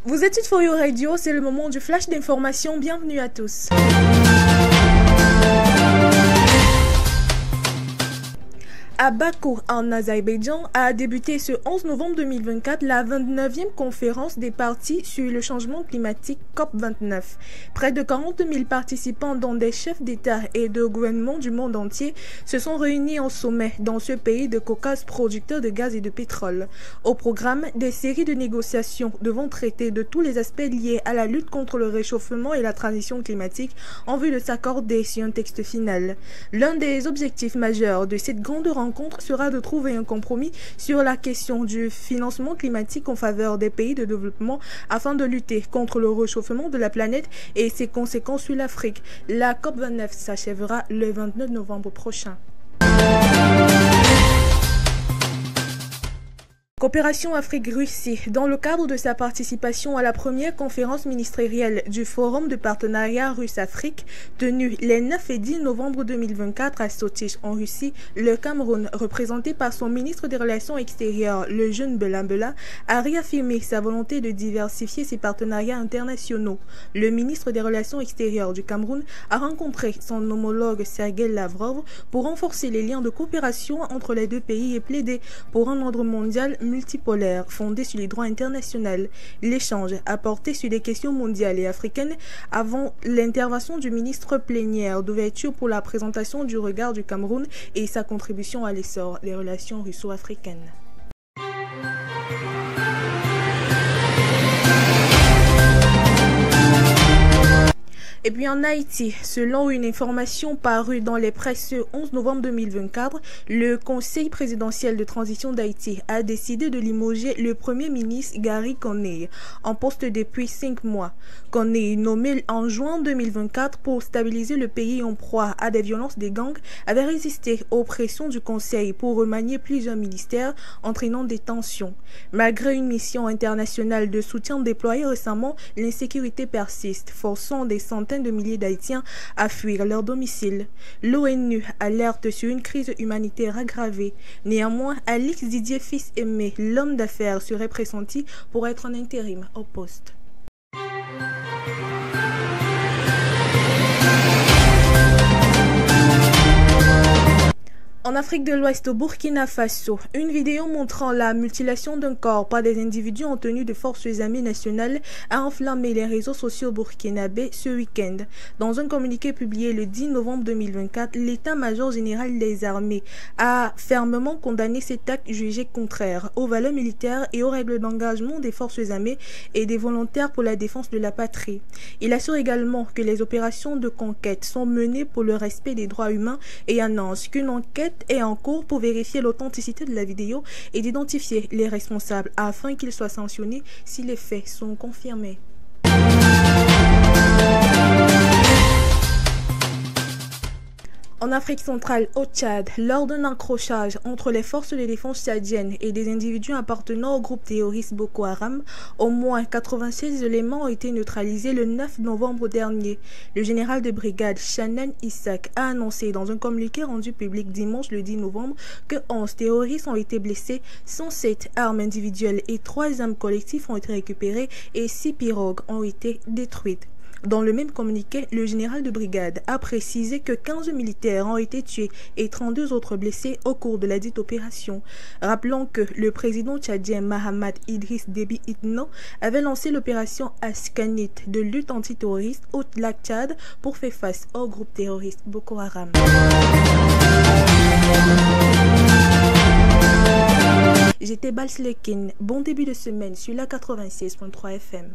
Vous êtes sur Yo Radio, c'est le moment du flash d'information. Bienvenue à tous. À Bakou, en Azerbaïdjan, a débuté ce 11 novembre 2024 la 29e conférence des parties sur le changement climatique COP29. Près de 42 000 participants, dont des chefs d'État et de gouvernement du monde entier, se sont réunis en sommet dans ce pays de Caucase producteur de gaz et de pétrole. Au programme, des séries de négociations devant traiter de tous les aspects liés à la lutte contre le réchauffement et la transition climatique en vue de s'accorder sur un texte final. L'un des objectifs majeurs de cette grande rencontre sera de trouver un compromis sur la question du financement climatique en faveur des pays de développement afin de lutter contre le réchauffement de la planète et ses conséquences sur l'Afrique. La COP29 s'achèvera le 29 novembre prochain. Coopération Afrique-Russie. Dans le cadre de sa participation à la première conférence ministérielle du Forum de partenariat russe-Afrique, tenue les 9 et 10 novembre 2024 à Sochi en Russie, le Cameroun, représenté par son ministre des Relations extérieures, le jeune Belambela, a réaffirmé sa volonté de diversifier ses partenariats internationaux. Le ministre des Relations extérieures du Cameroun a rencontré son homologue Sergei Lavrov pour renforcer les liens de coopération entre les deux pays et plaider pour un ordre mondial multipolaire fondé sur les droits internationaux. L'échange a porté sur des questions mondiales et africaines avant l'intervention du ministre plénière d'ouverture pour la présentation du regard du Cameroun et sa contribution à l'essor des relations russo-africaines. Et puis en Haïti, selon une information parue dans les presses ce 11 novembre 2024, le Conseil présidentiel de transition d'Haïti a décidé de limoger le Premier ministre Gary Conille, en poste depuis 5 mois. Conille, nommé en juin 2024 pour stabiliser le pays en proie à des violences des gangs, avait résisté aux pressions du Conseil pour remanier plusieurs ministères, entraînant des tensions. Malgré une mission internationale de soutien déployée récemment, l'insécurité persiste, forçant des centaines de milliers d'Haïtiens à fuir leur domicile. L'ONU alerte sur une crise humanitaire aggravée. Néanmoins, Alix Didier Fils-Aimé, l'homme d'affaires, serait pressenti pour être en intérim au poste. En Afrique de l'Ouest, au Burkina Faso, une vidéo montrant la mutilation d'un corps par des individus en tenue de forces armées nationales a enflammé les réseaux sociaux burkinabés ce week-end. Dans un communiqué publié le 10 novembre 2024, l'état-major général des armées a fermement condamné cet acte jugé contraire aux valeurs militaires et aux règles d'engagement des forces armées et des volontaires pour la défense de la patrie. Il assure également que les opérations de conquête sont menées pour le respect des droits humains et annonce qu'une enquête est en cours pour vérifier l'authenticité de la vidéo et d'identifier les responsables afin qu'ils soient sanctionnés si les faits sont confirmés. En Afrique centrale, au Tchad, lors d'un accrochage entre les forces de défense tchadiennes et des individus appartenant au groupe terroriste Boko Haram, au moins 96 éléments ont été neutralisés le 9 novembre dernier. Le général de brigade Shannon Isaac a annoncé dans un communiqué rendu public dimanche le 10 novembre que 11 terroristes ont été blessés, 107 armes individuelles et 3 armes collectives ont été récupérées et 6 pirogues ont été détruites. Dans le même communiqué, le général de brigade a précisé que 15 militaires ont été tués et 32 autres blessés au cours de la dite opération. Rappelons que le président tchadien Mahamat Idriss Déby Itno avait lancé l'opération Askanit de lutte antiterroriste au lac Tchad pour faire face au groupe terroriste Boko Haram. J'étais Balslekin. Bon début de semaine sur la 96.3 FM.